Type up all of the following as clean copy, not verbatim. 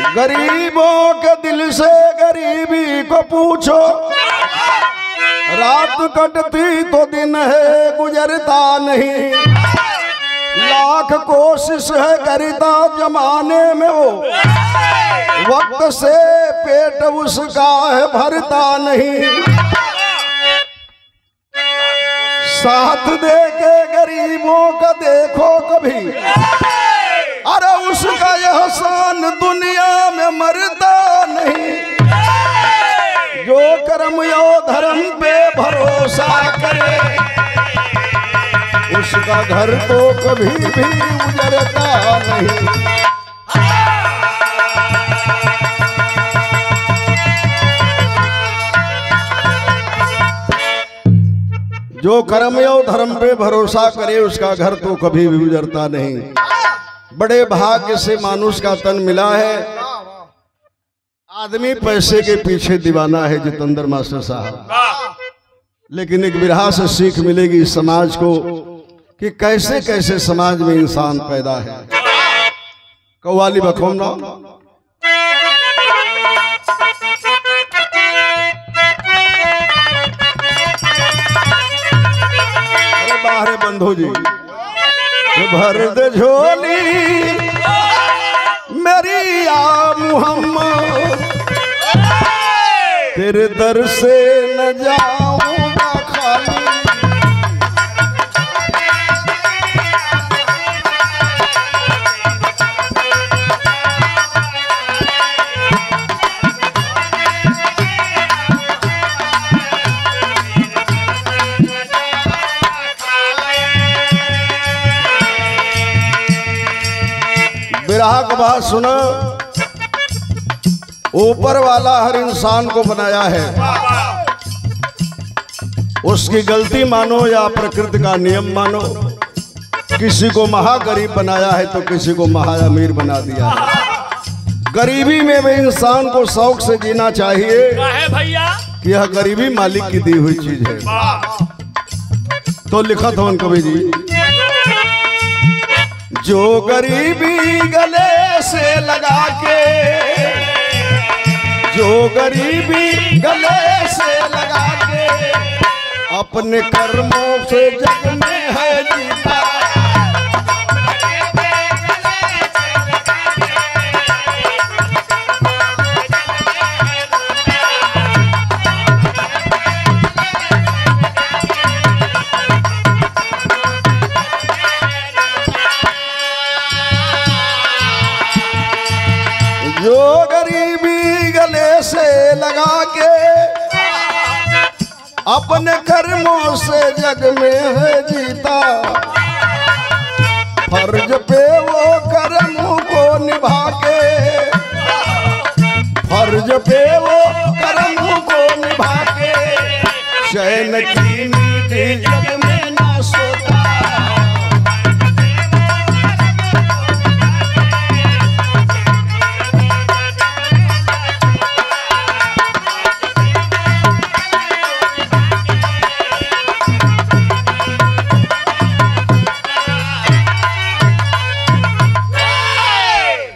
गरीबों के दिल से गरीबी को पूछो, रात कटती तो दिन है गुजरता नहीं। लाख कोशिश है करता जमाने में वो, वक्त से पेट उसका है भरता नहीं। साथ दे के गरीबों का देखो कभी, अरे उसका एहसान दुनिया में मरता नहीं। जो कर्म यो धर्म पे भरोसा करे, उसका घर तो कभी भी उजड़ता नहीं। जो कर्म यो धर्म पे भरोसा करे, उसका घर तो कभी भी उजड़ता नहीं। बड़े भाग्य से मानुष का तन मिला है। आदमी पैसे के पीछे दीवाना है जितेंद्र मास्टर साहब, लेकिन एक बिरहा से सीख मिलेगी समाज को कि कैसे कैसे समाज में इंसान पैदा है। कव्वाली बखोम ना बाहर बंधु जी, भर दे झोली मेरी या मुहम्मद, तेरे दर से न जाऊंगा खाली। बिरहा की बात सुनो, ऊपर वाला हर इंसान को बनाया है, उसकी गलती मानो या प्रकृति का नियम मानो। किसी को महागरीब बनाया है तो किसी को महाअमीर बना दिया है। गरीबी में भी इंसान को शौक से जीना चाहिए कि यह गरीबी मालिक की दी हुई चीज है। तो लिखा था उन कवि जी, जो गरीबी गले से लगा के, जो गरीबी गले से लगा के, अपने कर्मों से जग में है जीता। जो गरीबी गले से लगा के, अपने कर्मों से जग में है जीता। फर्ज पे वो कर्म को निभा के, फर्ज पे वो कर्म को निभा के, चैन की नींद जग में ना सोता।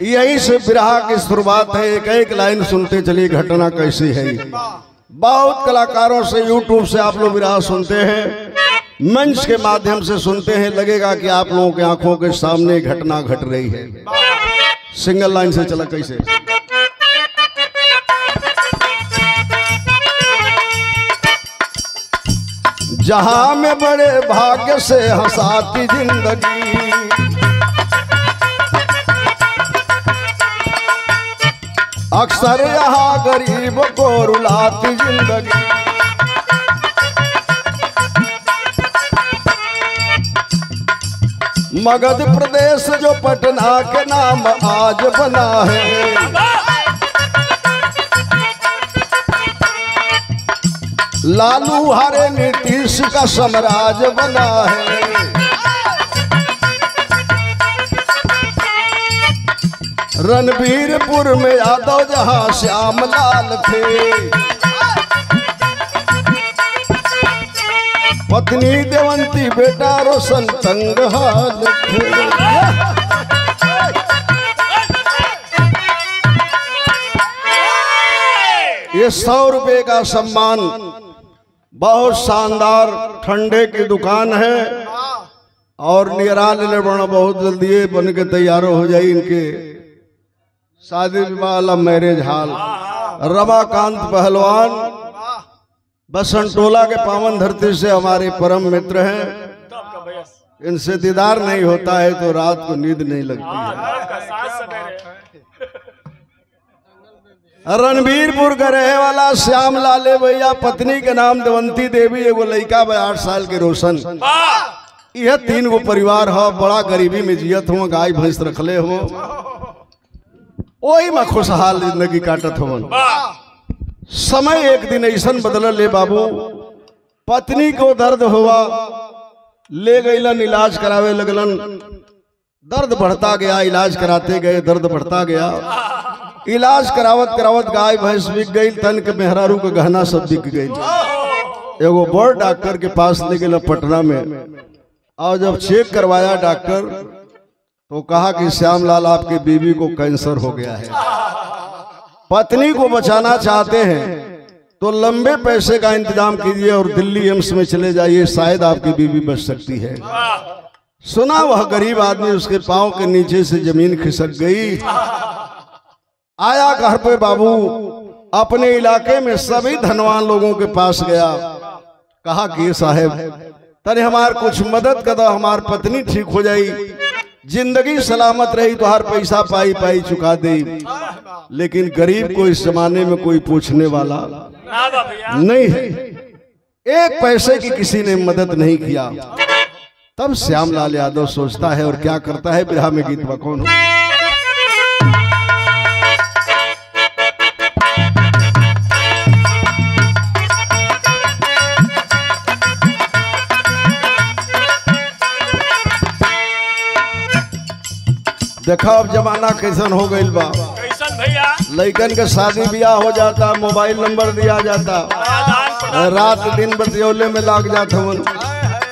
यही से बिरहा की शुरुआत है। एक एक लाइन सुनते चलिए घटना कैसी है। बहुत कलाकारों से यूट्यूब से आप लोग बिरहा सुनते हैं, मंच के माध्यम से सुनते हैं, लगेगा कि आप लोगों की आंखों के सामने घटना घट रही है। सिंगल लाइन से चला कैसे। जहां में बड़े भाग्य से हंसाती जिंदगी, अक्सर यहाँ गरीब को रुलाती जिंदगी। मगध प्रदेश जो पटना के नाम आज बना है, लालू हरे नीतीश का साम्राज्य बना है। रणबीरपुर में यादव जहां श्याम लाल थे, पत्नी देवंती बेटा रोशन तंगहाल थे। ये 100 रुपए का सम्मान, बहुत शानदार ठंडे की दुकान है और निराल बना बहुत जल्दी बन के तैयार हो जाए। इनके शादी विवाह वाला मैरिज हॉल रमाकांत पहलवान बसंटोला के पावन धरती से हमारे परम मित्र हैं। इनसे दीदार नहीं होता है तो रात को नींद नहीं लगती है। रणबीरपुर का रहे वाला श्याम लाले भैया, पत्नी के नाम दवंती देवी, एगो लड़का 8 साल के रोशन। यह 3 गो परिवार हो, बड़ा गरीबी में जियत हो, गाय भैंस रखले हो, वही में खुशहाल जिंदगी काटत हो। समय एक दिन ऐसा बदल ले बाबू, पत्नी को दर्द हुआ, ले गईलन इलाज करावे लगलन। दर्द बढ़ता गया, इलाज कराते गए, दर्द बढ़ता गया। इलाज करावत करावत गाय भैंस बिक गई, तन के मेहरारू के गहना सब बिक गई। एगो बड़ डॉक्टर के पास ले गए पटना में, और जब चेक करवाया डॉक्टर तो कहा कि श्यामलाल आपकी बीवी को कैंसर हो गया है। पत्नी को बचाना चाहते हैं तो लंबे पैसे का इंतजाम कीजिए और दिल्ली एम्स में चले जाइए, शायद आपकी बीवी बच सकती है। सुना वह गरीब आदमी, उसके पांव के नीचे से जमीन खिसक गई। आया घर पे बाबू, अपने इलाके में सभी धनवान लोगों के पास गया, कहा कि साहब तने हमार कुछ मदद कर दो, हमार पत्नी ठीक हो जाई, जिंदगी सलामत रही तो हर पैसा पाई पाई चुका दे। लेकिन गरीब को इस जमाने में कोई पूछने वाला नहीं है, एक पैसे की किसी ने मदद नहीं किया। तब श्यामलाल यादव सोचता है और क्या करता है, बिरहा में गीत कौन हो। देखा अब जमाना कैसन हो गई बा, कैसन भैया, लड़कन के शादी ब्याह हो जाता, मोबाइल नंबर दिया जाता, रात दिन बतियोले में लाग जाता।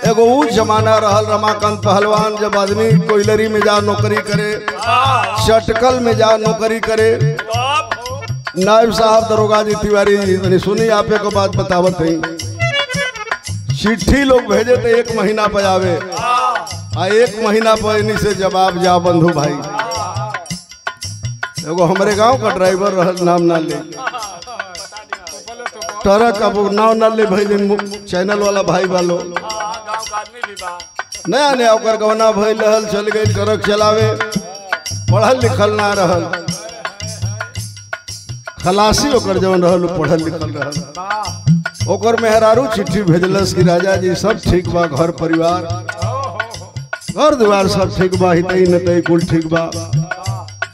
एगो वो जमाना रहल रमाकांत पहलवान, जब आदमी कोयलरी में जा नौकरी करे, चटकल में जा नौकरी करे। नायब साहब दरोगा जी तिवारी जी, सुनी आपे को बात बतावत है, चिट्ठी लोग भेजे थे 1 महीना पे आवे, 1 महीना पर इन्हीं से जवाब जा बंधु भाई। एगो हमारे गांव का ड्राइवर रहल, नाम ना ले, ट्रक अब नाम ना ले भाई, चैनल वाला भाई वालो नया नया ओकर गवना भइल रहल, चल गई ट्रक चलावे, पढ़ल लिखल ना रहल, खलासी ओकर जवन रहल पढ़ल लिखल रहल। ओकर मेहरारू चिट्ठी भेजलस कि राजा जी सब ठीक बा, घर परिवार घर द्वार सब ठीक बा, हितई नतई कुल ठीक बा।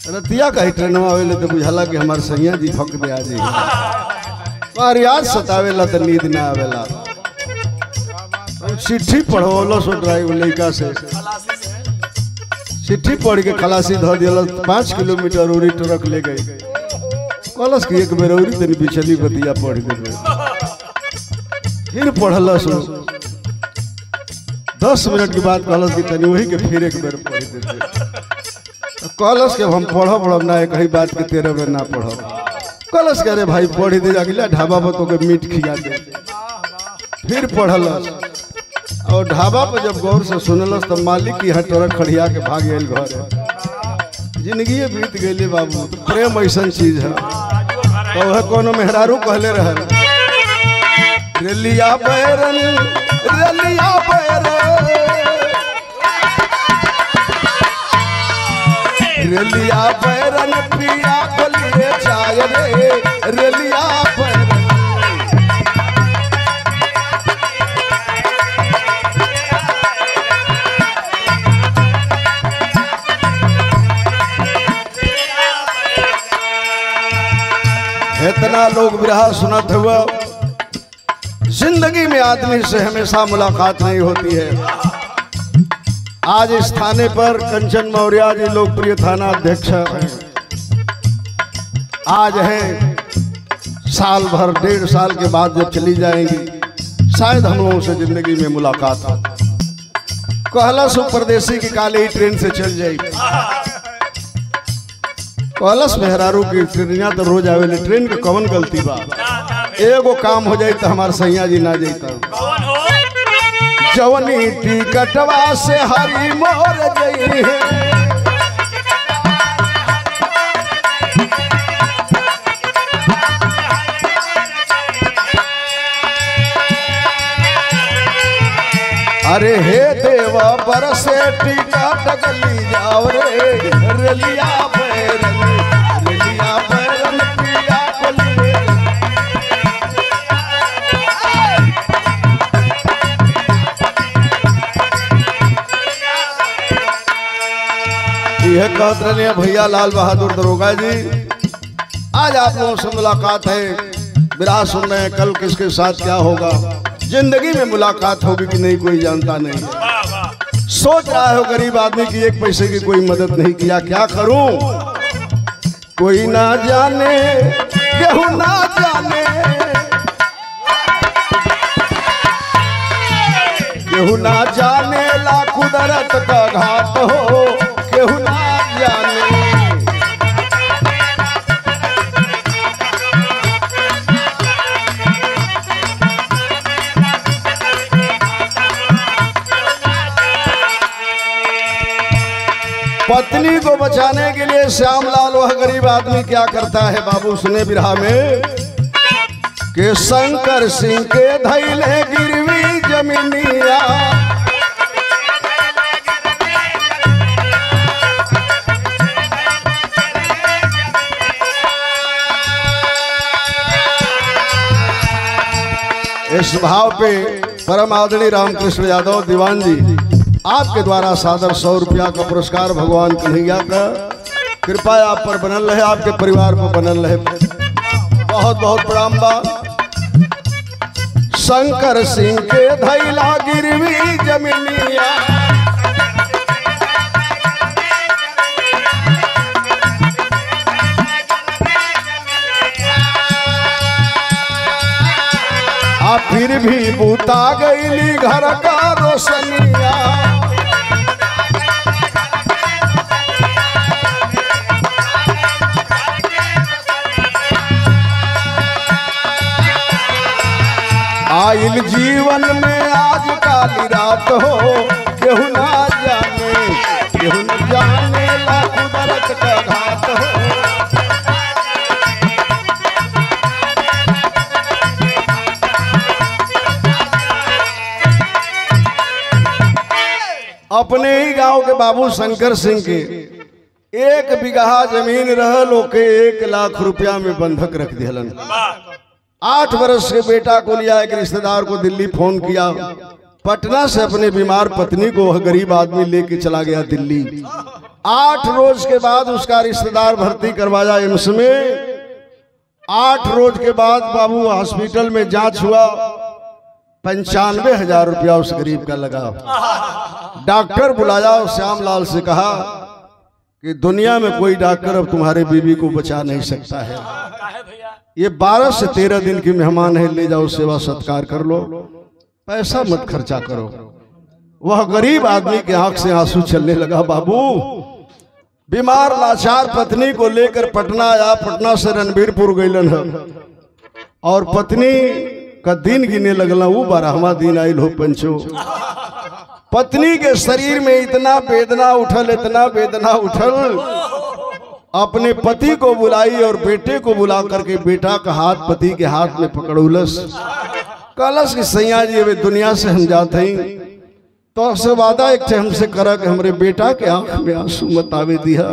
रतिया का ट्रेनवा आवेले तो बुझाला कि हमार सैया जी फक दे आ जी, पर याद सतावेला तो नींद ना आवेला। चिट्ठी पढ़वलो सो ड्राइवर लड़का से, चिट्ठी पढ़ के खलासी धो दिया, 5 किलोमीटर उरी ट्रक ले गई। कहलस कि एक बेर उरी तनी बिछली बतिया पढ़ दे, फिर पढ़लस 10 मिनट के बाद कहलस कि तनी वही के फिर एक बेर पढ़ देते। कहलस कि हम पढ़ब ना, कहीं बात के 13 बेर ना पढ़ब। कहलस कि अरे भाई पढ़ दे, अगला ढाबा पर तो के मीट खिया दे। फिर पढ़लस और ढाबा पर जब गौर से सुनलस तो मालिक की यहाँ ट्रक खड़िया के भाग गए घर। जिंदगी बीत गई बाबू, तो प्रेम ऐसा चीज है। तो वह कोनो मेहरारू कहले रहल, रेलिया बैरन रेलिया बैरन रेलिया बैरन पिया खोलिए चाय रे, रेलिया बैरन। इतना लोग बिरहा सुनत हुआ, जिंदगी में आदमी से हमेशा मुलाकात नहीं होती है। आज इस थाने पर कंचन मौर्य जी लोकप्रिय थाना अध्यक्ष हैं, आज हैं, साल भर 1.5 साल के बाद जब चली जाएंगी शायद हम लोगों से जिंदगी में मुलाकात हो। कहलस परदेसी की काले ही ट्रेन से चल जाएगी। कहलस मेहरारू की ट्रेनिया तो रोज आवेले, ट्रेन के कौन गलती बा। एगो काम हो जाए तो हमारे सैया जी ना जाता। जवनी टिकटवा से हरी मोर जई है। अरे हे देवा बरसे टिकट गली जाओ रे रलिया बैरन पिया बोलिए। यह कहते रहे भैया लाल बहादुर दरोगा जी, आज आप लोगों से मुलाकात है, विराह सुन रहे हैं, कल किसके साथ क्या होगा, जिंदगी में मुलाकात होगी कि नहीं कोई जानता नहीं। सोच रहा है गरीब आदमी की एक पैसे की कोई मदद नहीं किया, क्या करूं, कोई ना जाने केहू ना जाने, केहू ना जाने ला कुदरत का घाट हो, केहू ना जाने। पत्नी को बचाने के लिए श्यामलाल वह गरीब आदमी क्या करता है बाबू, सुने बिरहा में कि शंकर सिंह के धैले गिरवी जमीनिया, इस भाव पे परम आदरणीय रामकृष्ण यादव दीवान जी आपके द्वारा सादर 100 रुपया का पुरस्कार भगवान कन्हैया का कृपा आप पर बनल रहे, आपके परिवार पर बनल रहे, बहुत बहुत प्रणाम बा। शंकर सिंह के धैला गिरवी जमीनिया, फिर भी बूता गईली घर का रोशनिया, आइल जीवन में आज काली रात हो, केहू ना जाने, केहू न जाने ला कुदरत का घाट हो। अपने ही गांव के बाबू शंकर सिंह के 1 बीघा जमीन रहल, ओके 1 लाख रुपया में बंधक रख दिलन। 8 वर्ष के बेटा को लिया, एक रिश्तेदार को दिल्ली फोन किया, पटना से अपने बीमार पत्नी को वह गरीब आदमी लेके चला गया दिल्ली। 8 रोज के बाद उसका रिश्तेदार भर्ती करवाया एम्स में। 8 रोज के बाद बाबू हॉस्पिटल में जांच हुआ, 95,000 रुपया उस गरीब का लगा। डॉक्टर बुलाया और श्यामलाल से कहा कि दुनिया में कोई डॉक्टर अब तुम्हारे बीवी को बचा नहीं सकता है, ये 12 से 13 दिन की मेहमान है, ले जाओ सेवा सत्कार कर लो, पैसा मत खर्चा करो। वह गरीब आदमी के आंख से आंसू चलने लगा। बाबू बीमार लाचार पत्नी को लेकर पटना आया, पटना से रणबीरपुर गईलन है और पत्नी का दिन गिने लगला, वो 12वां दिन आयल हो पंचो। पत्नी के शरीर में इतना वेदना उठल, इतना वेदना उठल, अपने पति को बुलाई और बेटे को बुला करके बेटा का हाथ पति के हाथ में पकड़ौलस, कलश की सैया जी वे दुनिया से हम जाते हैं तो से वादा एक हमसे करा कि हमरे बेटा के आंख में आंसू मत आवे दिया,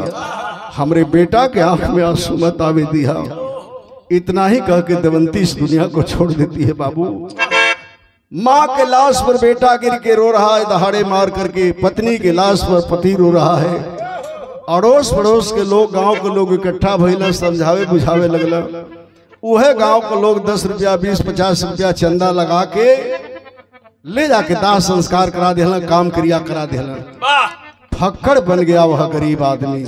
हमरे बेटा के आंख में आंसू मत आवे दिया। इतना ही कह के दवंती इस दुनिया को छोड़ देती है। बाबू माँ के लाश पर बेटा गिर के रो रहा है, दहाड़े मार करके पत्नी के लाश पर पति रो रहा है। अड़ोस पड़ोस के लोग, गांव के लोग इकट्ठा भइल, समझावे बुझावे लगला। वह गांव के लोग 10 रुपया 20-50 रुपया चंदा लगा के ले जाके दाह संस्कार करा दिलन, काम क्रिया करा दिलन। फक्कड़ बन गया वह गरीब आदमी।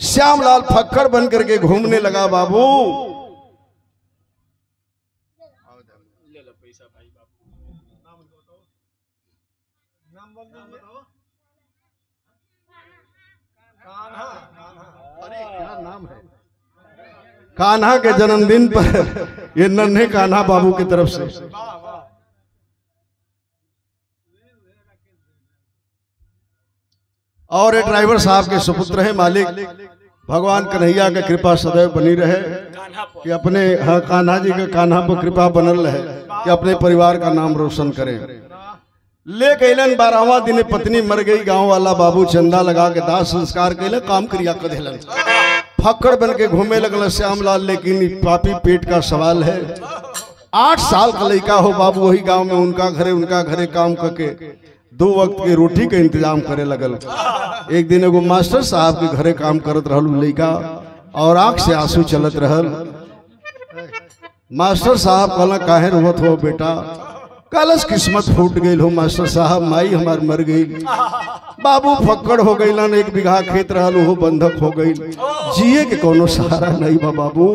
श्यामलाल फक्कड़ बन करके घूमने लगा। बाबू अरे क्या नाम है? कान्हा के जन्मदिन पर ये नन्हे कान्हा बाबू की तरफ से। और एक ड्राइवर साहब के सुपुत्र हैं। मालिक भगवान कन्हैया की कृपा सदैव बनी रहे कि अपने कान्हा जी के कान्हा पर कृपा बनल रहे कि अपने परिवार का नाम रोशन करें। ले कैलन 12वां दिन पत्नी मर गई। गांव वाला बाबू चंदा लगा के दाह संस्कार कैले, काम क्रिया कर दिलन। फक्कड़ बन के घूमे लगल श्यामलाल, लेकिन पापी पेट का सवाल है। 8 साल का लड़का हो बाबू, वही गांव में उनका घरे काम करके 2 वक्त की रोटी के इंतजाम करे लगल। एक दिन एगो मास्टर साहब के घरे काम करत रहल लड़का, और आंख से आंसू चलत रहल। मास्टर साहब कहला काहे रोवत हो बेटा? कहलस किस्मत फूट गई हो मास्टर साहब, माई हमार मर गई। बाबू फक्कड़ हो गई, 1 बीघा खेत रहल वो बंधक हो गई, जिए के कोनो सहारा नहीं बा बाबू।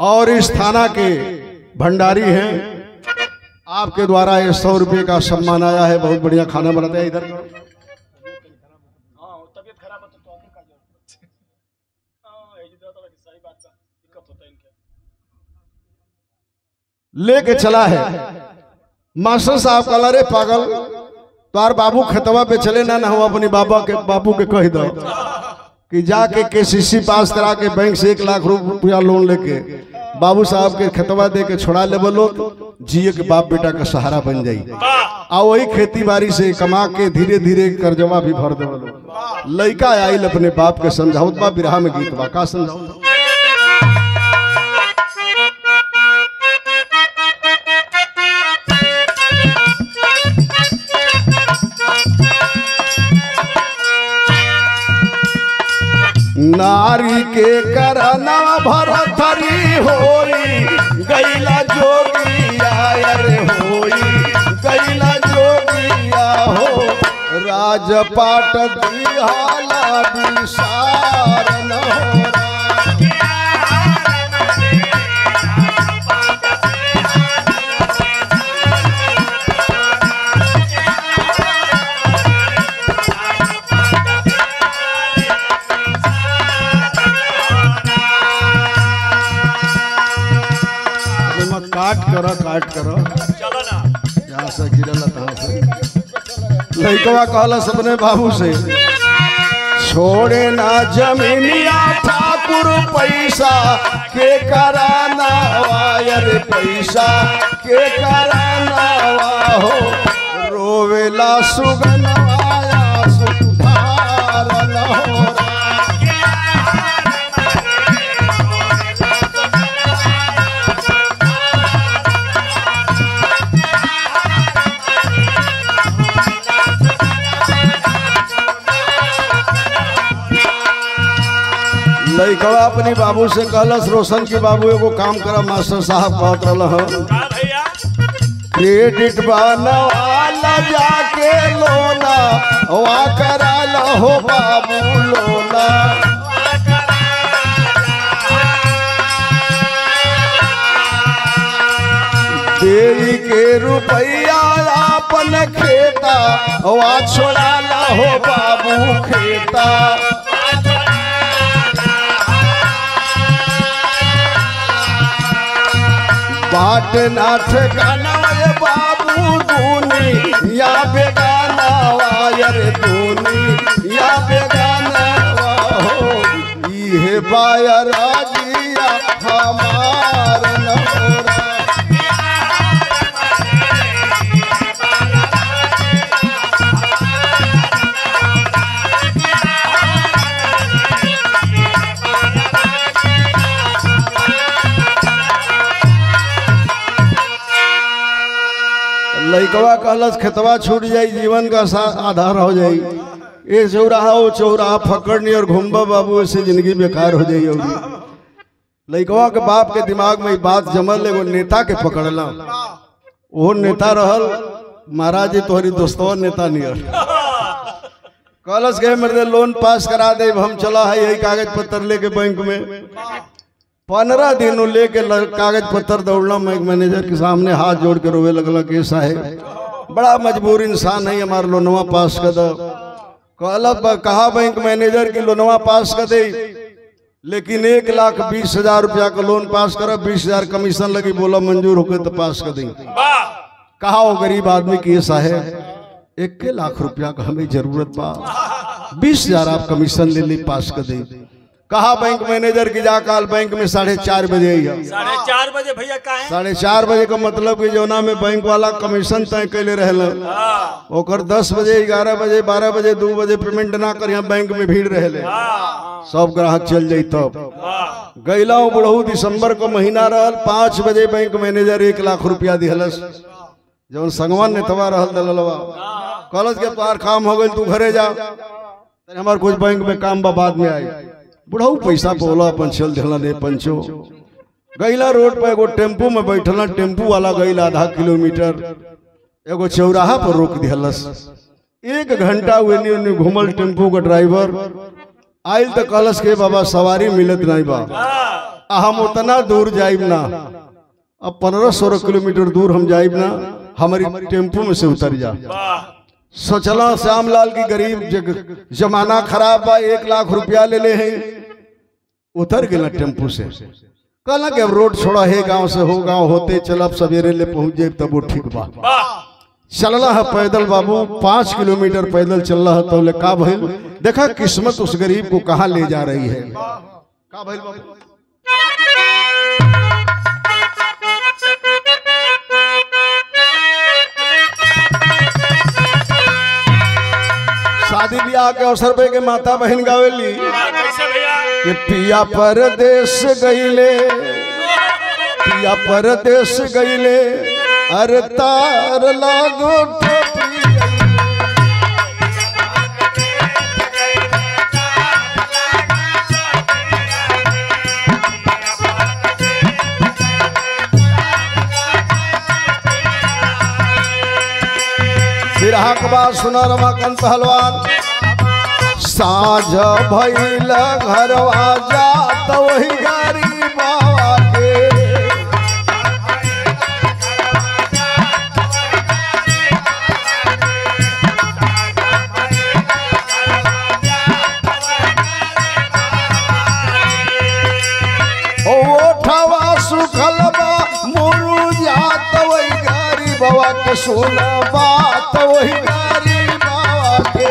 और इस थाना के भंडारी हैं, आपके द्वारा ये 100 रुपये का सम्मान आया है। बहुत बढ़िया खाना बनाते हैं इधर। लेके चला है। मास्टर साहब कहला रे पागल, तार बाबू खेतवा पे चले ना हम अपनी बाबू के कह दो कि जाके KCC पास करा के बैंक से 1 लाख रुपया लोन लेके बाबू साहब के खेतवा दे के छोड़ा ले बोलो, जिए के बाप बेटा का सहारा बन जाई। आ वही खेती बाड़ी से कमा के धीरे धीरे कर्जवा भी भर दे। लड़का आइल अपने बाप के समझाउत बा, बिरहा में गीत बा, का समझाउत? नारी के करना भरथरी होई गैला जोगिया, अरे होई गैला जोगिया हो। राजपाट दिहाला विसार न हो। काट करो चलो ना, यहाँ से गिरल तहाँ से। लड़कवा कहला सपने बाबू से, छोड़े ना जमीनिया ठाकुर पैसा के कराना, अरे पैसा के कराना हो। रोवेला सुगनवाया सुधार न हो। लड़कवा अपनी बाबू से कहलस, रोशन की बाबू एगो काम करा। मास्टर साहब कहत रहल क्रेडिट बनवाला जाके लोना, वा कराल हो बाबू लोना। देवी के रुपया अपन खेता, वा छोड़ाला हो बाबू खेता। बाट ना ठिकाना बाबू दूनी या बेगाना, वायर दूनी या बेगाना हो। ये बायर आजिया हमार न हो। लड़कवा कहलस खेतवा छूट जाई, जीवन का आधार हो जाई। ये चौराहा वो चौराहा फकड़नी और घूमबा बाबू, ऐसे जिंदगी बेकार हो जाई। लड़कवा के बाप के दिमाग में बात जमल, एगो नेता के पकड़ला। वो नेता रहल महाराज जी तोहरी दोस्तवा नेता नियर। कहलस गए मेरे लोन पास करा दे, हम चला है यही कागज पत्र लेके बैंक में। 15 दिन लेके कागज पत्र दौड़ना बैंक मैनेजर के सामने, हाथ जोड़ के रोवे लगला कि साहेब बड़ा मजबूर इंसान है, हमारा लोनवा पास कर दो। कहा बैंक मैनेजर की लोनवा पास कर दे, लेकिन 1,20,000 रुपया का लोन पास कर, 20,000 कमीशन लगी। बोला मंजूर होकर तो पास कर देंगे। कहा वो गरीब आदमी की साहब 1 लाख रुपया का हमें जरूरत बा, 20,000 आप कमीशन ले ली, पास कर दे। कहा बैंक मैनेजर की जाकाल बैंक में 4:30 बजे आई है। 4:30 बजे भैया का है? 4:30 बजे का मतलब कि जोना में बैंक वाला कमीशन तय कैले रहल, ओकर 10 बजे 11 बजे 12 बजे 2 बजे पेमेंट ना कर, यहाँ बैंक में भीड़ रहले, सब ग्राहक चल जाई। तब गैला बुढ़ऊ दिसंबर को महीना रहल, 5 बजे बैंक मैनेजर 1 लाख रुपया दिहलस। जब संगवान नेतवा रहल दललवा कॉलेज के तोहार काम हो गई, तू घरे जा, हमार कुछ बैंक में काम बाद में आई। बुढ़ऊ पैसा बोला अपन चल दिला दे पंचो। गैला रोड पर एगो टेम्पू में बैठल, टेम्पू वाला गैला आधा किलोमीटर, एगो चौराहा पर रोक दिहलस। 1 घंटा उन्नी घूमल टेम्पू का ड्राइवर आयल तो कलश के बाबा सवारी मिलत नहीं बा, हम उतना दूर जाइब ना, अब 1500 किलोमीटर दूर हम जाइब ना, हमारी टेम्पू में से उतर जा। सोचला श्यामलाल की गरीब जमाना खराब बा, 1 लाख रुपया ले ले हैं, उतर गया टेम्पू से। कहला कि अब रोड छोड़ा है, गांव से हो गांव होते चलब, सवेरे ले पहुंच जाए तब वो ठीक बा। चलना है पैदल बाबू, 5 किलोमीटर पैदल चल रहा है। तो ले का भइल, देखा किस्मत उस गरीब को कहाँ ले जा रही है। का भइल बाबू, शादी ब्याह के अवसर पे के माता बहन गावेली कि पिया परदेश गईले, पिया परदेश गईले, अरे तार लागो बिरहा के बाद सुना रमाकांत पहलवान। साझ भइल घरवा जात वही गरीबवा के, ओठवा सुखल बा मुरझात वही गरीबवा के, सुना बात वही गरीबवा के।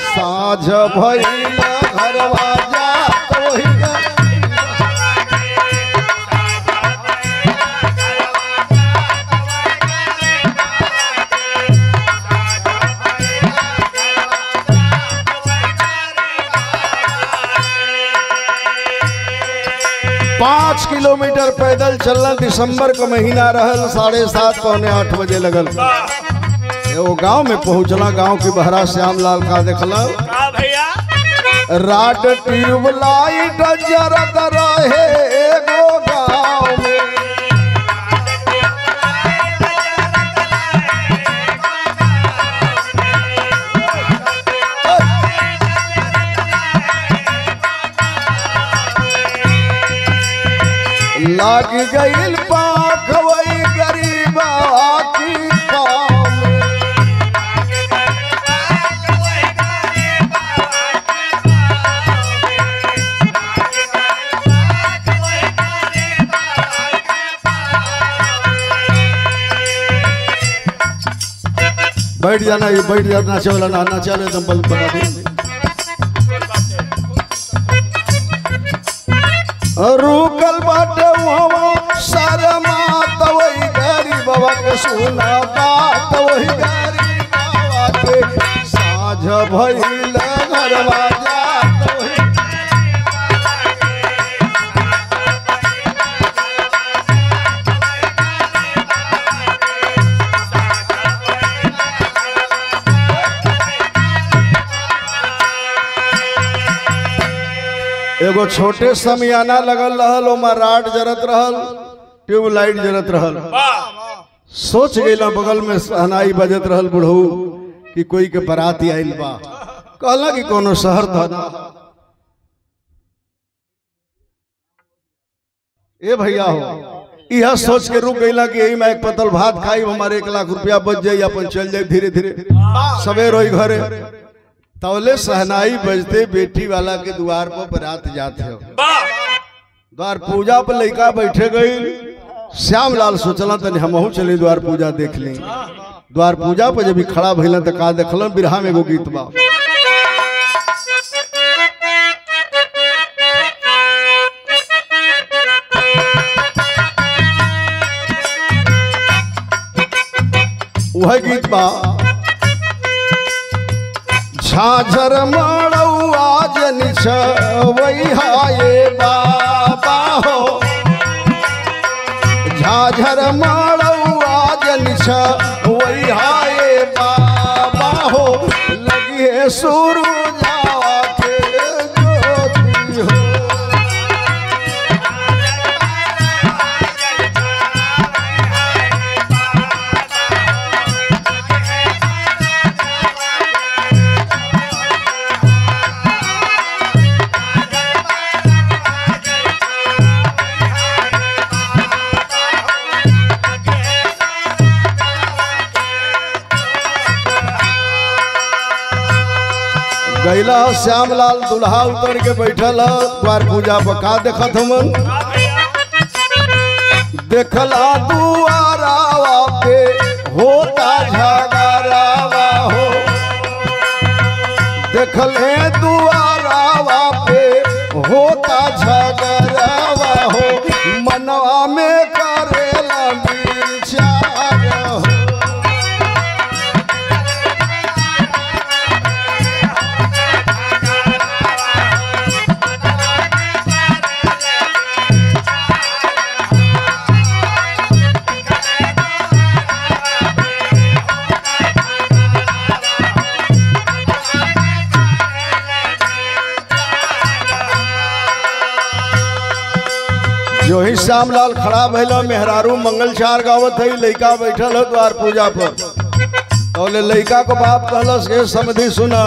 साझ भइल घरवा जात वही पाँच किलोमीटर पैदल चलना। दिसंबर का महीना रहल, 7:30 पौने 8 बजे लगल। वो गांव में पहुंचला, गांव के बहरा श्यामलाल का देखला राड ट्यूबलाइट जरत रहे एगो गांव में। लाग गईल पाख वही गरीबा की काम में। बैठ जाना, ये बैठ जाना, चला ना चले तो बल बता दे। रुकल बाटे वहाँ शर्मा तो वही गरीबवा के, सुना बात वही गरीबवा के। साझ भइल घरवा जात वही एगो छोटे समियाना लगल रहल, ओमा राड जरत रहल, ट्यूबलाइट जरत रहल। सोच गईला बगल में सहनाई बजत रहल बुढ़ऊ कि कोई के बराती आइल बा। कहला कि कोनो शहर था। ए भैया हो, यह सोच के रुक गईला कि यही में एक पतल भात खाई, हमारे 1 लाख रुपया बच जाये, अपन चल जाए धीरे धीरे, सवेर हो घरे। तौले सहनाई बजते बेटी वाला के द्वार पर बारात जाते हो। द्वार पूजा पर लड़का बैठे गई। श्याम लाल सोचला तनी हमहू चली द्वार पूजा देख ली। द्वार पूजा पर जब खड़ा भइल तो का देखल बिरहा में एगो गीत बा। वह गीत बा झाझर मड़ौआ जनिछ वही हाये बाबा हो। झाझर मड़ौआ जनिछ वही हाये बाबा हो। लगी है सूरजा के ज्योति हो। गैला श्यामलाल दुल्हा उतर के बैठल द्वार पूजा पर का देखत हमन। देखला दुआरावा पे होता झगड़ावा हो। देखले दुआरावा पे होता झगड़ावा हो। मनवा में करेला विचार हो। जो ही श्यामलाल खड़ा भैल मेहरारू मंगलचार गावत है। लड़का बैठल है द्वार पूजा पर। और लड़का को बाप कहलस के समझी सुना।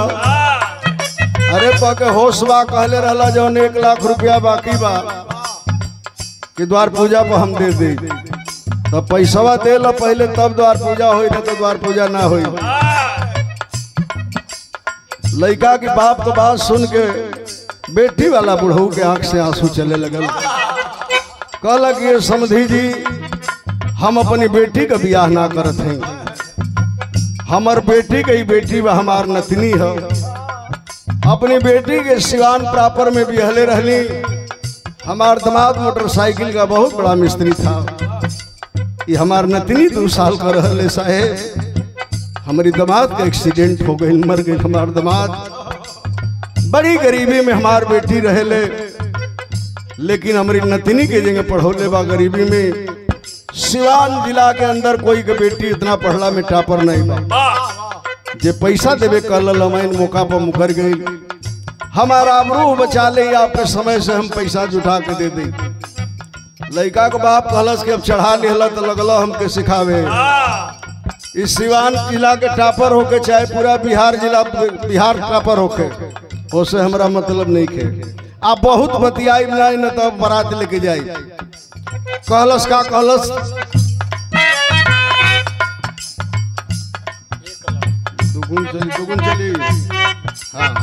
अरे पके होशवा कहले रहला जौन 1 लाख रुपया बाकी बा कि द्वार पूजा पर हम दे दे। तब पैसवा दे ला पहले तब द्वार पूजा होई ना तो द्वार पूजा ना होई। लड़का की बाप को बात सुन के बेटी वाला बुढ़ऊ के आंख से आंसू चले लगल। कहला कि ये समधी जी हम अपनी बेटी का ब्याह ना करत हैं। हमार बेटी के ही बेटी व हमार नतनी है। अपनी बेटी के सिवान प्रॉपर में बिहले रहली। हमार दामाद मोटरसाइकिल का बहुत बड़ा मिस्त्री था। ये हमार नतनी 2 साल का रहले साहेब। हमारी दामाद का एक्सीडेंट हो गई, मर गई हमार दामाद। बड़ी गरीबी में हमार बेटी रहले। लेकिन हमारी नतनी के जगह पढ़ौले बा गरीबी में। सिवान जिला के अंदर कोई के बेटी इतना पढ़ला में टापर नहीं बा। जे पैसा देवे कल लमैन मौका पर मुकर गई। हमारा आबरू बचा ले आपके समय से हम पैसा जुटा के दे दी। लड़का को बाप कहलस के अब चढ़ा लिहला तो लगला हमके सिखावे। इस सिवान जिला के टापर होके चाहे पूरा बिहार जिला बिहार टापर होके उससे हमारा मतलब नहीं खे। आप बहुत बतियाई बनाई न तब बारात लेके जाई। कहलस का कहलस दुगुन चली हाँ।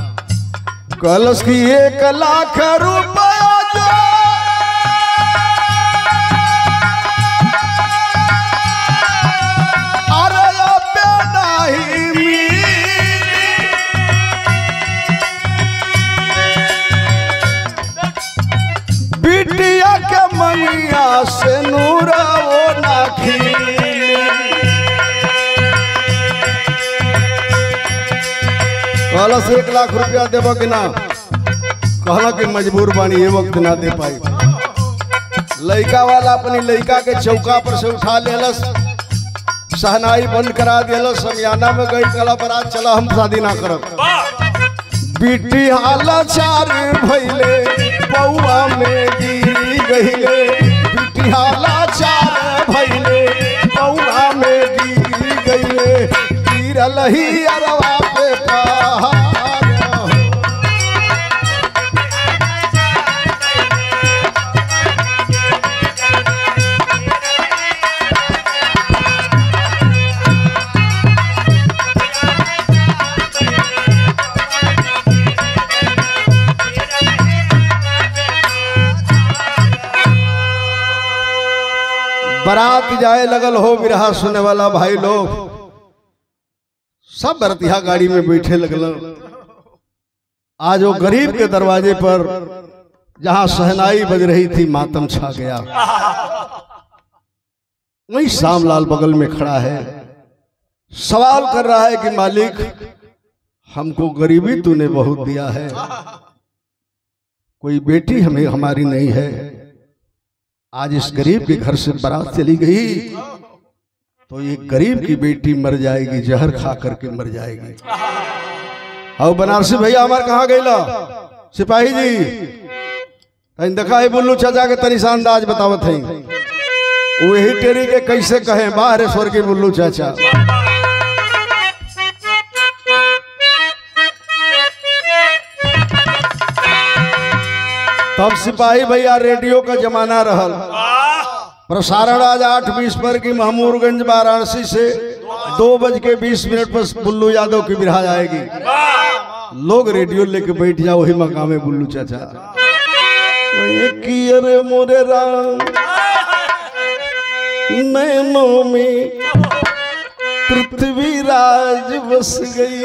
कहलस कि 1 लाख रुपया जो अरे नहीं बिटिया के मनिया से नूरा वो ना कहला से 1 लाख रुपया देबा कि ना। कहला कि मजबूर बानी ये वक्त ना दे पाई। लड़का वाला अपनी लड़का के चौका पर से उठा लेलस। सहनाई बंद करा दिलस। समियाना में गई कला बरात चला हम शादी ना करब। बिटी हाला चार भैले बउआ में गिरी गईले। बिटी हाला चार भैले बउआ में गिरी गईले। गिरल ही अरवा पे पहाड़। बारात जाए लगल हो बिरहा सुने वाला भाई लोग सब बरतिया गाड़ी में बैठे लगल। आज वो गरीब के दरवाजे पर जहां सहनाई बज रही थी मातम छा गया। वही श्यामलाल बगल में खड़ा है, सवाल कर रहा है कि मालिक हमको गरीबी तूने बहुत दिया है, कोई बेटी हमें हमारी नहीं है। आज इस गरीब के घर से बारात चली गई तो ये गरीब की बेटी मर जाएगी, जहर खा करके मर जाएगी। और बनारसी भैया हमारे कहाँ गईला सिपाही जी, देखा है बुल्लू चाचा के तनी सा अंदाज बतावत है, वही टेरी के कैसे कहे बाहर स्वर्गीय बुल्लू चाचा। तब सिपाही भैया रेडियो का जमाना रहल, प्रसारण आज 8:20 पर की महमूरगंज वाराणसी से 2:20 पर बुल्लू यादव की बिरहा आएगी। लोग रेडियो लेके बैठ जाओ, वही मकाम है बुल्लू चाचा। अरे मोरे राम नैनों में पृथ्वी राज बस गई,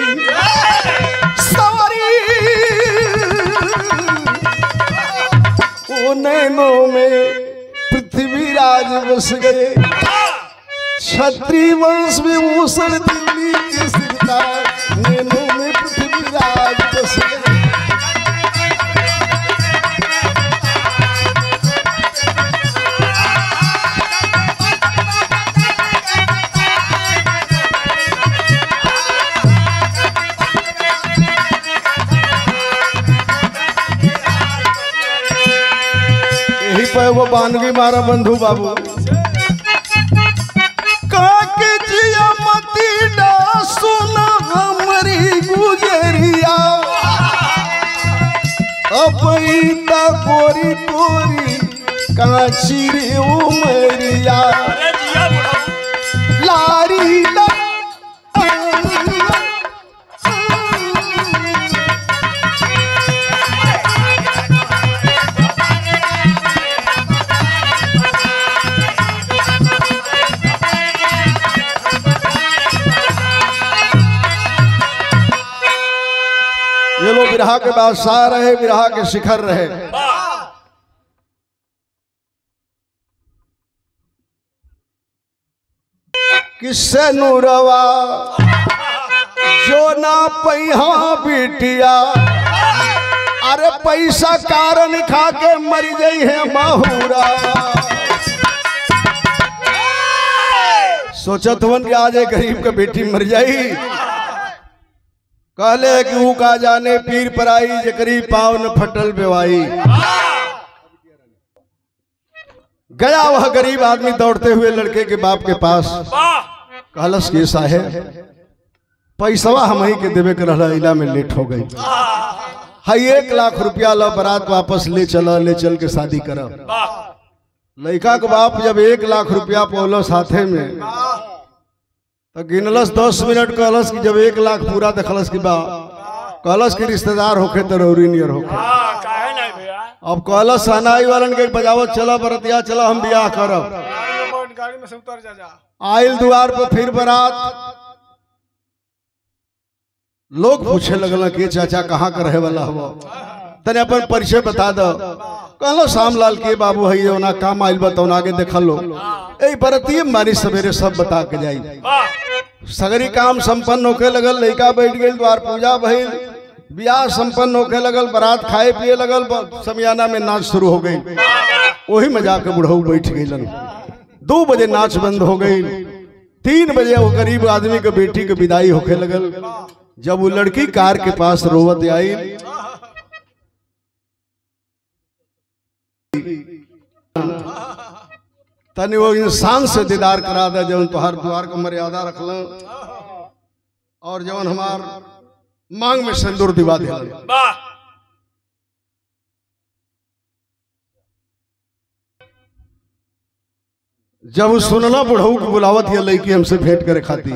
सवारी वो नैनों में पृथ्वी राज बस गए। क्षत्रिय वंश में मुसल दिल्ली के सिरदार, नैनों में पृथ्वी राज बस गए। वो बानगी मारा बंधु बाबू काके जिया मती डा सुना हमारी गुजरिया, अपईता गोरी गोरी काची रे उमरिया, लारी ला बिरहा के बादशाह रहे, बिरहा के शिखर रहे। किससे नूरवा जो ना पैहा बिटिया, अरे पैसा कारण खा के मर गई है माहूरा। सोचत वन कि आज एक गरीब का बेटी मर जाई, कहले कि ऊ का जाने पीर पराई जकरी पाव न फटल बेवाई। गया वह गरीब आदमी दौड़ते हुए लड़के के बाप के पास, कहलस के साहेब पैसवा हम ही के देवे कर इला में लेट हो गई, हाई 1 लाख रुपया ला बारात वापस ले चल के शादी कर। लड़का के बाप जब 1 लाख रुपया पौलो साथे में तो गिनलस 10 मिनट, कहलस कि जब 1 लाख पूरा देखलस कि बा, कहलस कि रिश्तेदार होखे तो रौरी नियर होखे। अब कहलस सनाई वालन के बजावत चला बरतिया चला हम बियाह करब। गाड़ी में से उतर जा। आइल द्वार पर फिर बारात, लोग पूछे लगल कि चाचा कहाँ का रहे वाला हो, तने अपन परिचय बता दो। कहलो श्यामलाल के बाबू है जो ना काम आइल बताओ आगे देखल लो। ए बरतिये मारी सवेरे सब बता के जाई। सगरी काम संपन्न होके लगल, लड़का बैठ गई, द्वार पूजा भइल, ब्याह संपन्न होके लगल, बारात खाए पिए लगल, समियाना में नाच शुरू हो गई। वही में जाके बुढ़ऊ बैठ गई। 2 बजे नाच बंद हो गई। 3 बजे वो गरीब आदमी के बेटी के विदाई होके लगल। जब वो लड़की कार के पास रोवत आई, तनी वो इंसान से दीदार करा दे जौन तोहर द्वार को मर्यादा रखल और जौन हमार मांग में सिंदूर दिवा दे। जब सुनला बुढ़ऊ की बुलावत ये लड़की हमसे भेंट करे खाती,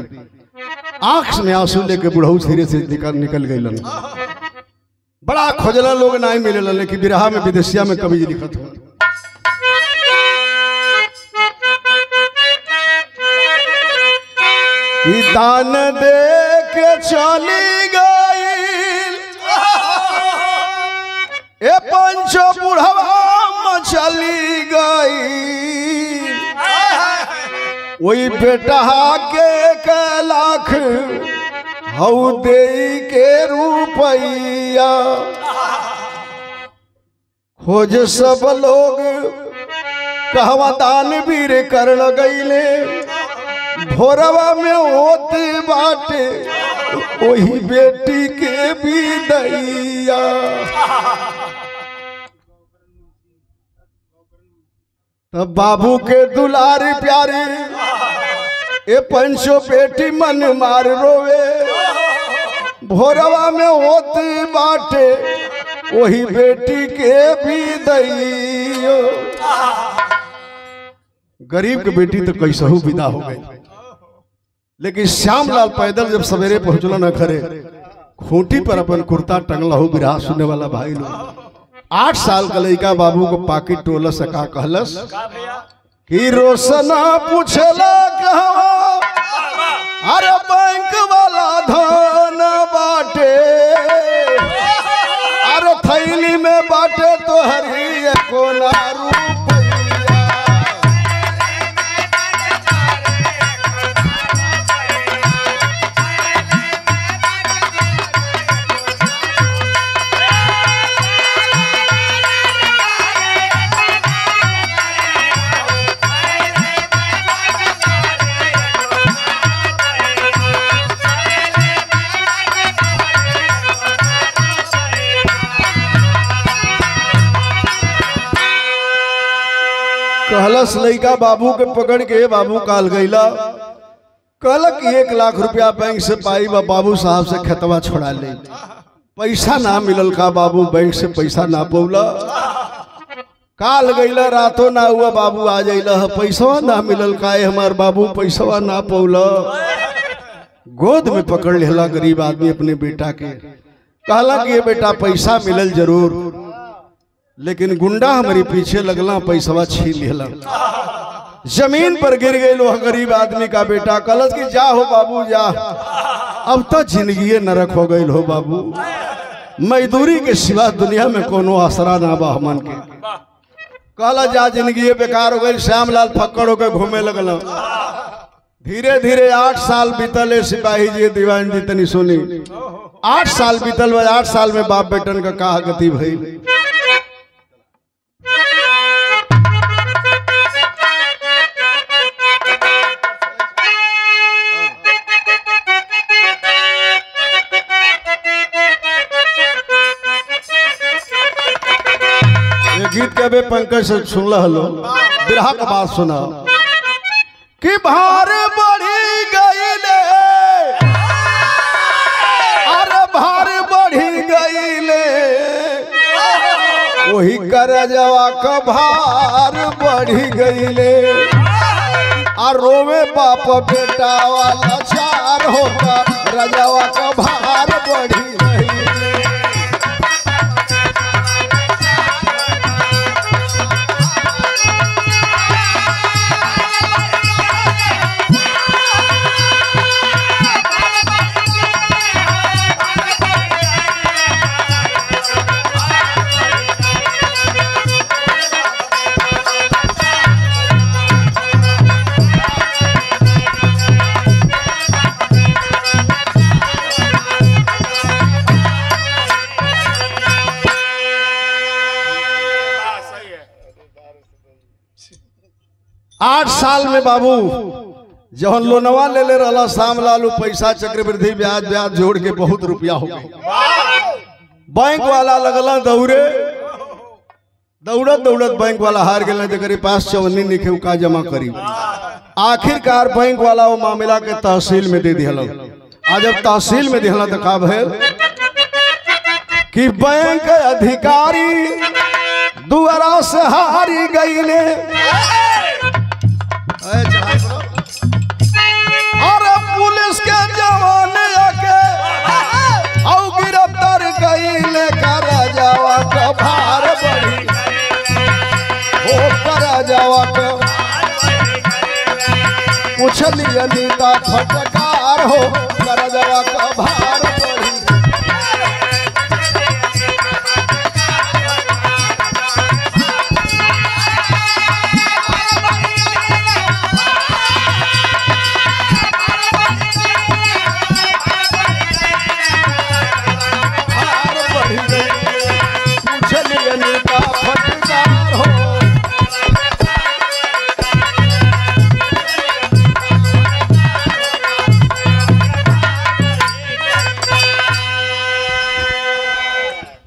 आंख में आंसू लेके बुढ़ऊ धीरे से निकल गई। बड़ा खोजला लोग नहीं मिले, लेकिन बिरहा में विदेशिया में कभी लिखत हो। कि दान दे के चली गई ए पंचो बुढ़वा चली गई वही बेटा के लाख हऊ दे के रुपैया खोज सब लोग कहवा दान वीर कर गईले भोरवा में होते बाटे वही बेटी के विदैया तब बाबू के दुलारी प्यारी ए पंचो बेटी मन मार रोवे भोरवा में होते बाटे वही बेटी के विदैया गरीब की बेटी तो कैसहू विदा हो गई लेकिन श्यामलाल पैदल जब सवेरे पहुंचल न खरे खूंटी पर अपन कुर्ता टंगला हो बिरहा सुनने वाला भाई लोग 8 साल का लड़का बाबू को पाकिट टोलस का कहलस कि रोशना पूछला कहा अरे बैंक वाला धन बाटे अरे थैली में बाटे तो हरी कोना कहलस लइका बाबू के पकड़ के बाबू काल गईला कहलक 1 लाख रुपया बैंक से पाई बाबू साहब से खतवा छोड़ा ले पैसा ना मिलल का बाबू बैंक से पैसा ना पौला काल गईला रातों ना हुआ बाबू आ जाइला पैसा ना मिलल का हमार बाबू पैसा ना पौला गोद में पकड़ लेला गरीब आदमी अपने बेटा के कहला कि ये बेटा पैसा मिलल जरूर लेकिन गुंडा हमारे पीछे लगला पैसा छीन लेला जमीन पर गिर गए लोग गरीब आदमी का बेटा कलश की जा हो बाबू जा अब तो जिंदगी नरक हो गई हो बाबू मजदूरी के सिवा दुनिया में कोनो आसरा ना बा हमन के कहला जा जिंदगी बेकार हो गई श्यामलाल फक्कड़ होकर घूमे लगल धीरे धीरे 8 साल बीतल सिपाही जी दीवान जी तनी सुनी 8 साल बीतल 8 साल में बाप बेटन का कहा गति भई गीत के बे पंकज से सुनल हलो बिरहा का बात सुना कि भार बढ़ी गईले अरे भार बढ़ी गईले वही करजवा का भार बढ़ी गईले और रोवे बाप बेटा वाला चार होगा रजवा का भार बढ़ी आठ साल में बाबू जहन लोनवा ले ले रहा श्यामलाल पैसा चक्रवृद्धि ब्याज ब्याज जोड़ के बहुत रुपया हो गया बैंक वाला लगला दौड़े दौड़त दौड़त बैंक वाला हार गया जगह पास चवन्नी निखे का जमा करी आखिरकार बैंक वाला वो मामला के तहसील में दे दिया आज जब तहसील में दिया तो का भैल कि बैंक अधिकारी दुआरा से हारी गईले और पुलिस के जवान आके और गिरफ्तार कईले कर जावा का भार बढ़ी हो कर जावा का पूछ लिया नीता फटका सरकार हो करजवा का भार बढ़ी।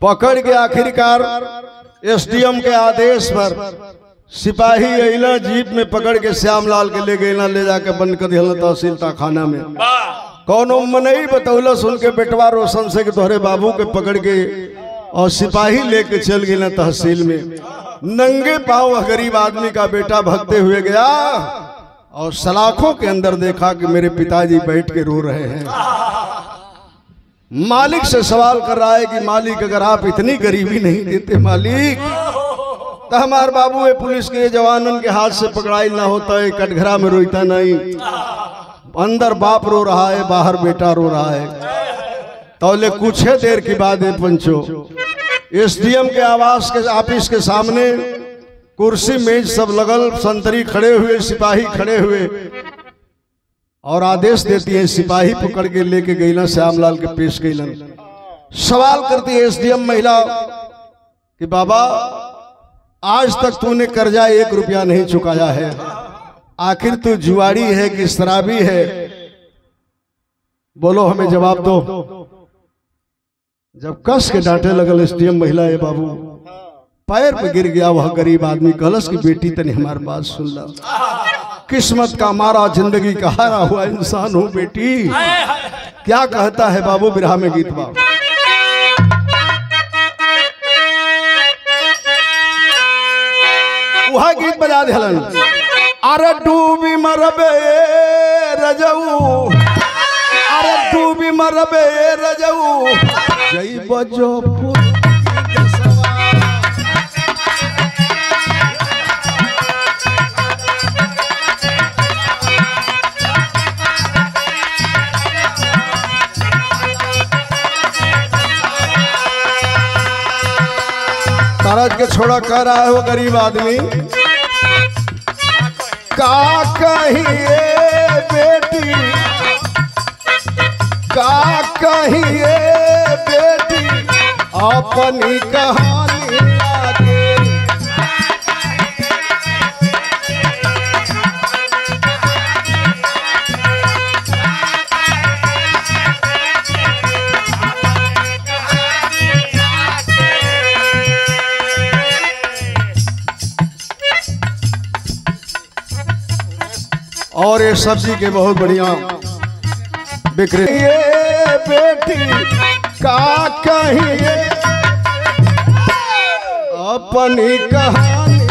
पकड़ के आखिरकार एसडीएम के आदेश पर सिपाही अइला जीप में पकड़ के श्यामलाल के ले गए, ले जाके बंद कर दिया तहसील थाना में। कौनो मनई बतौलस उनके बेटवा रोशन से कि तोहरे बाबू के पकड़ के और सिपाही लेके चल गए तहसील में। नंगे पांव गरीब आदमी का बेटा भगते हुए गया और सलाखों के अंदर देखा कि मेरे पिताजी बैठ के रो रहे हैं। मालिक से सवाल कर रहा है कि मालिक अगर आप इतनी गरीबी नहीं देते मालिक तो हमारे बाबू पुलिस के जवानों के हाथ से पकड़ाई ना होता है, कटघरा में रोता नहीं। अंदर बाप रो रहा है, बाहर बेटा रो रहा है। तो कुछ देर की बात है पंचो, एसडीएम के आवास के ऑफिस के सामने कुर्सी मेज सब लगल, संतरी खड़े हुए, सिपाही खड़े हुए और आदेश देती है। सिपाही पकड़ के लेके गईला श्यामलाल के पेश गईलन। सवाल करती है एसडीएम महिला कि बाबा आज तक तूने कर्जा 1 रुपया नहीं चुकाया है, आखिर तू जुआरी है कि शराबी है? बोलो हमें जवाब दो। जब कस के डांटे लगल एसडीएम महिला, है बाबू पैर पे गिर गया वह गरीब आदमी, कहलस की बेटी तने हमारी बात सुन ला, किस्मत का मारा जिंदगी का हारा हुआ इंसान हूँ बेटी। क्या कहता है बाबू बिरहा में गीत बा। वह गीत बजा दिलन, अरे डूबी मरबे रजऊ, अरे डूबी मरबे रजऊ, जई बजो तारज के छोड़ा कह रहा है वो गरीब आदमी, का कहिए बेटी, का कहिए बेटी अपनी कहानी आगे। और ये सब्जी के बहुत बढ़िया बिक्री। ये बेटी का कहिए अपनी कहानी,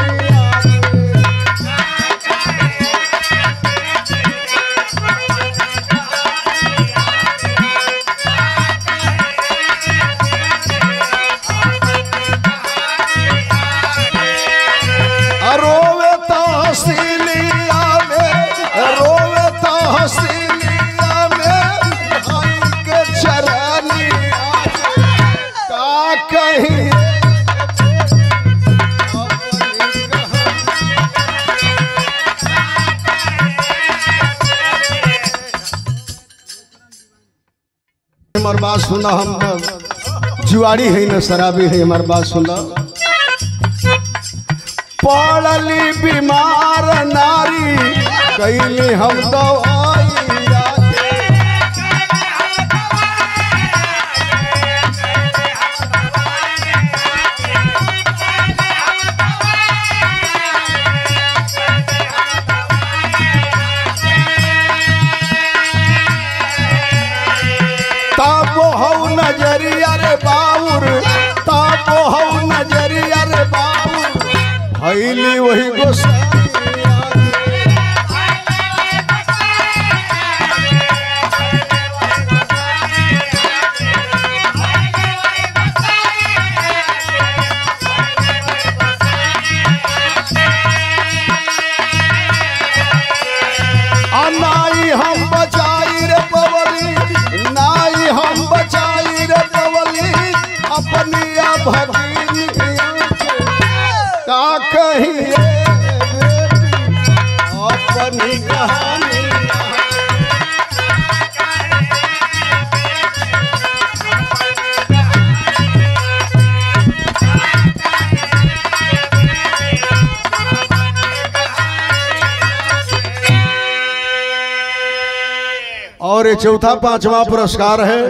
रोवे तहसीलिया में, रोवे तहसीलिया में भाई के चरनिया, का कहिए हमार बात सुना। हम जुआरी है न शराबी है, हमार बात सुना। पड़ली बीमार नारी कैली हम दवाई, ताबो हऊ नजरिया रे बाउर, ताबो हऊ नजरिया रे बाउर, भैली वही गोसाई। अनाई हम बचाई रे पवन और ये चौथा पांचवा पुरस्कार है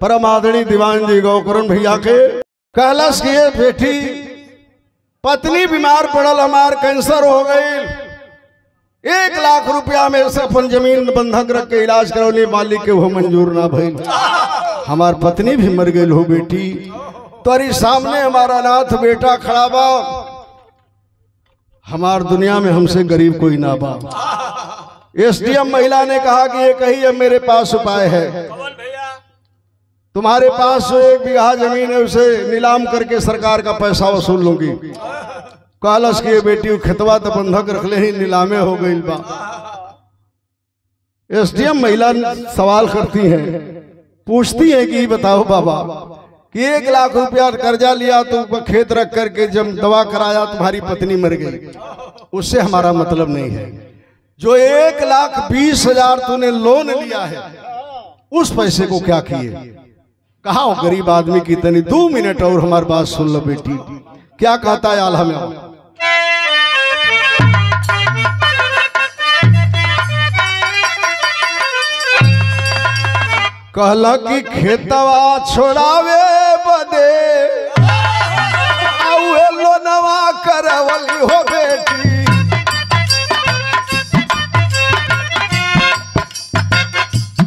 परम आदरणीय दीवान जी गौकरण भैया के। कहलस की ये बेटी पत्नी बीमार पड़ल, हमार कैंसर हो गई, 1 लाख रुपया में से अपन जमीन बंधक रख के इलाज करौली, मालिक के वो मंजूर ना भइल, हमार पत्नी भी मर गई हो बेटी, तोरी सामने हमारा अनाथ बेटा खड़ा बा, हमार दुनिया में हमसे गरीब कोई ना बा। एसडीएम महिला ने कहा कि ये कही अब मेरे पास उपाय है, तुम्हारे पास जो 1 बीघा जमीन है उसे नीलाम करके सरकार का पैसा वसूल लूंगी। कहलस की बेटी खेतवा तो बंधक रख ले ही नीलामे हो गई बा। एसडीएम महिला सवाल करती है, पूछती है कि बताओ बाबा कि 1 लाख रुपया कर्जा लिया तो खेत रख करके जब दवा कराया तुम्हारी पत्नी मर गई, उससे हमारा मतलब नहीं है, जो 1,20,000 तूने लोन लिया है उस पैसे को क्या किए? कहा हो गरीब आदमी की तनी 2 मिनट और हमारी बात सुन लो बेटी, क्या कहता है आल्हा में। कहला कि खेतवा छोड़ावे बदे आउए लोनवा करवली हो बेटी,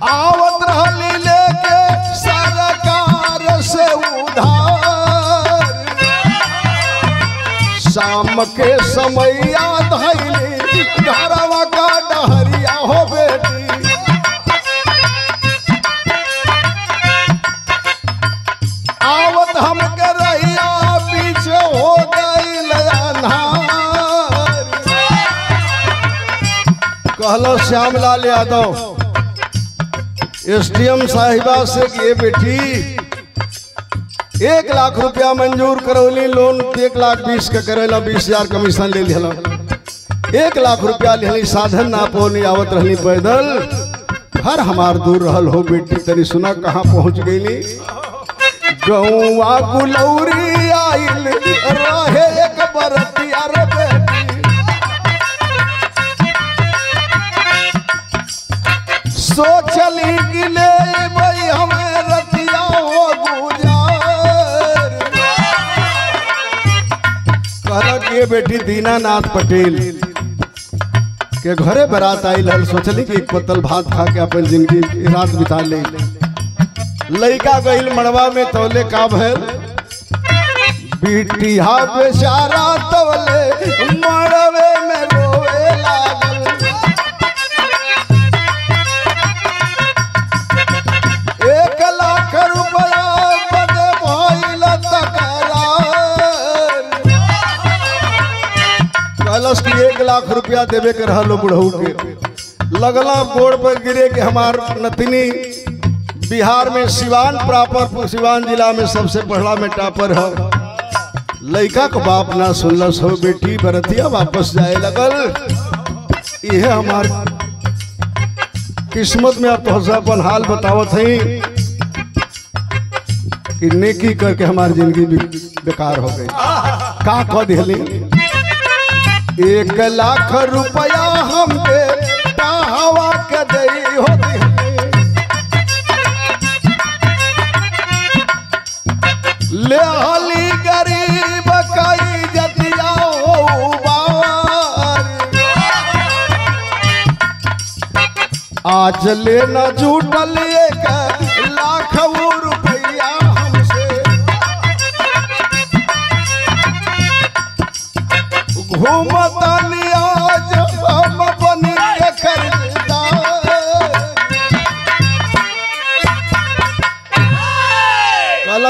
आवत रहली लेके सरकार से उधार, शाम के समैया धैली घरवा का डहरिया हो बेटी, आवत हम के रहिया पीछे हो गई अंधार। कहलो श्यामलाल यादव एसडीएम साहिबा से कि ये बेटी 1 लाख रुपया मंजूर करौली, लोन 1,20,000 का करेला, 20,000 कमीशन ले लिया, 1 लाख रुपया ले, साधन ना पौनी, आवत रहनी पैदल, घर हमार दूर रहल हो बेटी, तनी सुना कहाँ पहुंच गई। गौआ गुलौरी आइल रहे एक बरतिया रे बेटी, सोचली कि ले भाई हमें रतिया हो गुजार। कहला कि बेटी दीनानाथ पटेल के घरे बारात आइल हल, सोचली कि एक पत्तल भात खा के अपन जिंदगी रात बिता ले। लइका गईल मड़वा में तोले का भैल, बिटिया बेचारा तोले मड़वे में रोए लागल, 1 लाख रुपया बदे भइल तकरार। कहलस कि 1 लाख रुपया देवे के रहलो बुढ़ऊ के, लगला गोड़ पर गिरे के हमार नतनी बिहार में सिवान प्रॉपर, सिवान जिला में सबसे पढ़ला में टॉपर है। लड़का को बाप ना सुनलस हो बेटी, बरतिया वापस जाए लगल। यह हमार किस्मत में, अब तो अपन हाल बतावत है कि नेकी करके हमारी जिंदगी बेकार हो गई। का कह दिली 1 लाख रुपया हम पे हवा के दई हो ले हली गरीब कई जतिया हो बार, आज लेना जुटल 1 लाख रुपया हमसे, घूमतनी आज हम बनी के खरीदार।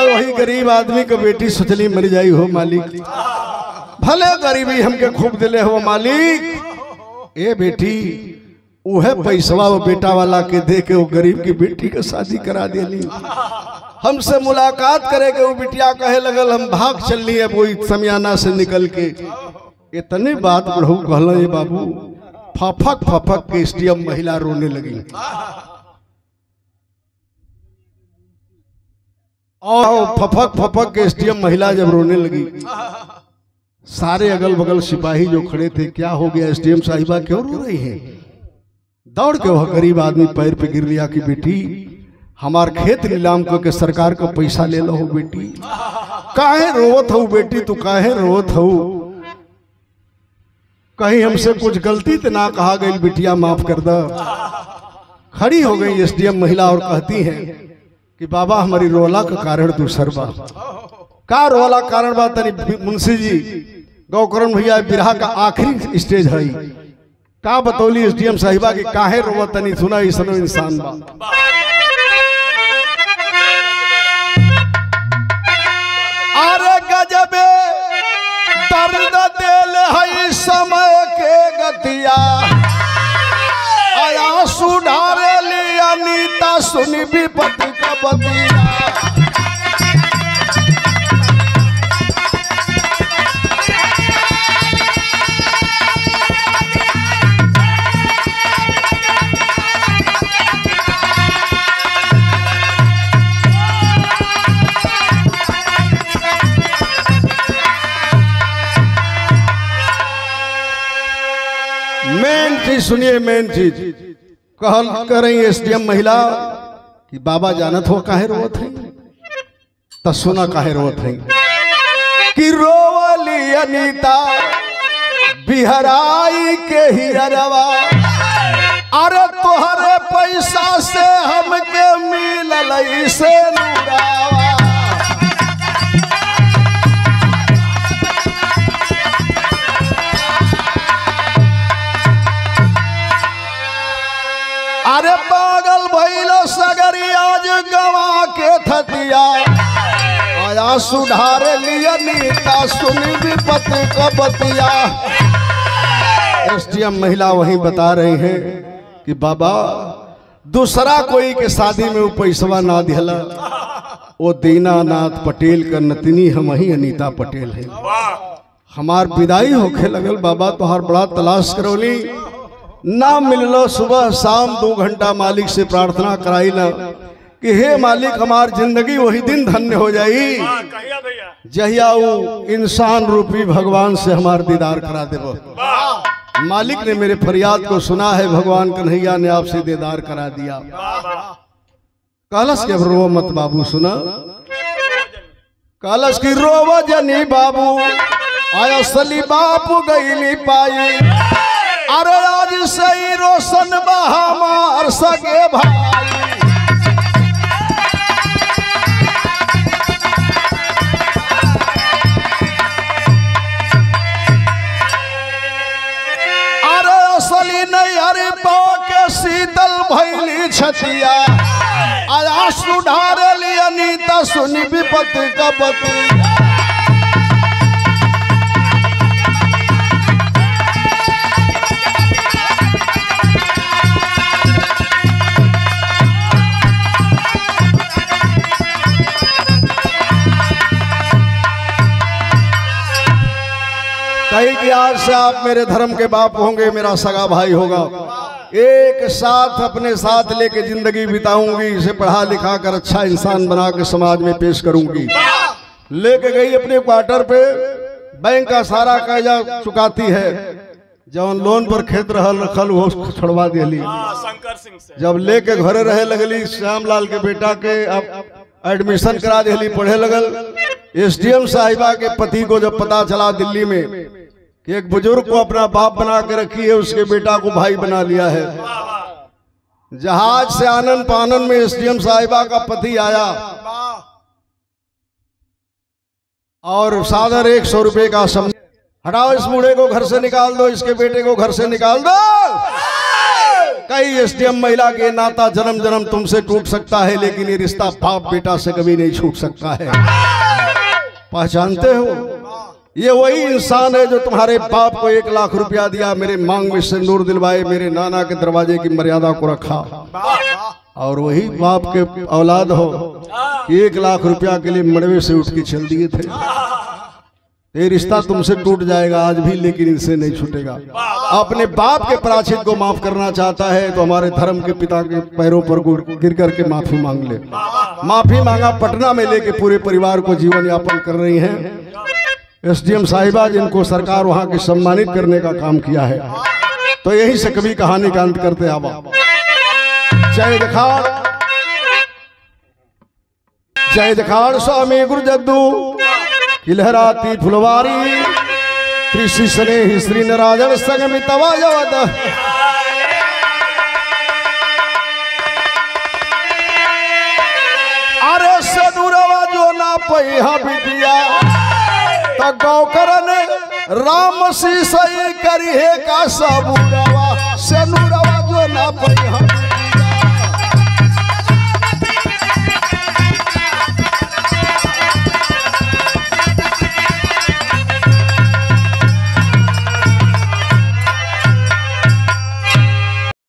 वही गरीब आदमी का बेटी सोचली मर जाई हो मालिक, भले गरीबी हमके खूब दिले हो मालिक, ए बेटी उहे पैसवा वो बेटा वाला के दे के वो गरीब की बेटी का शादी करा दिली। हमसे मुलाकात करे के वो बिटिया कहे लगल हम भाग चलनी है वही समियाना से निकल के। इतने बात बढ़ू कहल ये बाबू, फफक फफक के एसडीएम महिला रोने लगी। और फफक फफक के एसडीएम महिला जब रोने लगी, सारे अगल बगल सिपाही जो खड़े थे, क्या हो गया एसडीएम साहिबा क्यों रो रही हैं? दौड़ के वह गरीब आदमी पैर पे गिर लिया कि बेटी हमार खेत नीलाम करके सरकार का पैसा ले लो बेटी। काहे रोवत हो बेटी, तू काहे रोवत हो, कहीं हमसे कुछ गलती तो ना कहा गई बिटिया, माफ कर दो। खड़ी हो गई एसडीएम महिला और कहती है कि बाबा हमारी रोला का कारण दूसर बा। का रोला कारण बा तनी मुंशी जी गौकरण भैया बिरहा का आखिरी स्टेज है का बतौली एसडीएम साहिबा की काहे रोवा तनी सुना इसनो इंसान बा। अरे गजबे दर्द दिल है समय के गतिया, आया सुधारे लिया नीता सुनी विपत्ति का बतिया। मेन चीज सुनिए, मेन चीज कहल कर रही एसडीएम महिला कि बाबा जानत हो काहे रोवत है, तो सुना काहे रोवत है कि रोवली अनीता बिहराई के हिरवा, अरे तोहरे पैसा से हमके मिलल से नुरावा। अरे पागल भइलो सगरी आज गवा के थतिया, आया सुधारे लिया नीता सुनी विपत्ति का बतिया। एसडीएम महिला वही बता रही हैं कि बाबा दूसरा कोई के शादी में वो पैसवा ना दिला, वो दीनानाथ पटेल का नतनी हम ही अनीता पटेल है। हमार विदाई होखे लगल बाबा, तोहार बड़ा तलाश करौली ना मिललो, सुबह शाम 2 घंटा मालिक से प्रार्थना कराई ना कि हे मालिक हमार जिंदगी वही दिन धन्य हो जाई जहिया वो इंसान रूपी भगवान से हमार दीदार करा देबो। मालिक ने मेरे फरियाद को सुना है, भगवान कन्हैया ने आपसे दीदार करा दिया। कालस के रो मत बाबू, सुना कालस की रोव जनी बाबू, आया सली बापू गईली पाई, अरे आज सही रोशन बहामार सगे भाई। अरे असली नहीं अरे के शीतल भैली छतिया, आया सुधारे लिया नीता सुनी विपत्ति का बतिया। कहीं कि आज से आप मेरे धर्म के बाप होंगे, मेरा सगा भाई होगा, एक साथ अपने साथ लेके जिंदगी बिताऊंगी, इसे पढ़ा लिखा कर अच्छा इंसान बना के समाज में पेश करूंगी। लेके गई अपने क्वार्टर पे, बैंक का सारा कर्जा चुकाती है, जब लोन पर खेत रखल वो छुड़वा दिली। जब लेके घरे रहे लगली, श्यामलाल के बेटा के अब एडमिशन करा दिली, पढ़े लगल। एसडीएम साहिबा के पति को जब पता चला दिल्ली में कि एक बुजुर्ग को अपना बाप बना के रखी है, उसके बेटा को भाई बना लिया है, जहाज से आनन पानन में एसडीएम साहिबा का पति आया और सादर 100 रुपए का समझ, हटाओ इस बूढ़े को घर से निकाल दो, इसके बेटे को घर से निकाल दो। कई एसडीएम महिला के नाता जन्म जन्म तुमसे टूट सकता है, लेकिन ये रिश्ता बाप बेटा से कभी नहीं छूट सकता है। पहचानते हो, ये वही इंसान है जो तुम्हारे बाप को 1 लाख रुपया दिया, मेरे मांग में सिंदूर दिलवाए, मेरे नाना के दरवाजे की मर्यादा को रखा, और वही बाप के औलाद हो कि 1 लाख रुपया के लिए मड़वे से उठ के चल दिए थे। ये रिश्ता तुमसे टूट जाएगा आज भी, लेकिन इनसे नहीं छूटेगा। अपने बाप के पराचित को माफ करना चाहता है तो हमारे धर्म के पिता के पैरों पर गिर करके माफी मांग ले। माफी मांगा, पटना में लेके पूरे परिवार को जीवन यापन कर रही हैं एसडीएम साहिबा, जिनको सरकार वहां के सम्मानित करने का काम किया है। तो यही से कभी कहानी का अंत करते हवा। जय जखाड़ स्वामी गुरु जद्दू की लहराती फुलवारी त्रिशी स्नेही श्री नराजन संग मितवा जवद अरे सदुरवा जो ना पहिया बिटिया तो गौकरन राम सी सही करी है का सबुरवा सनुरवा जो ना पहिया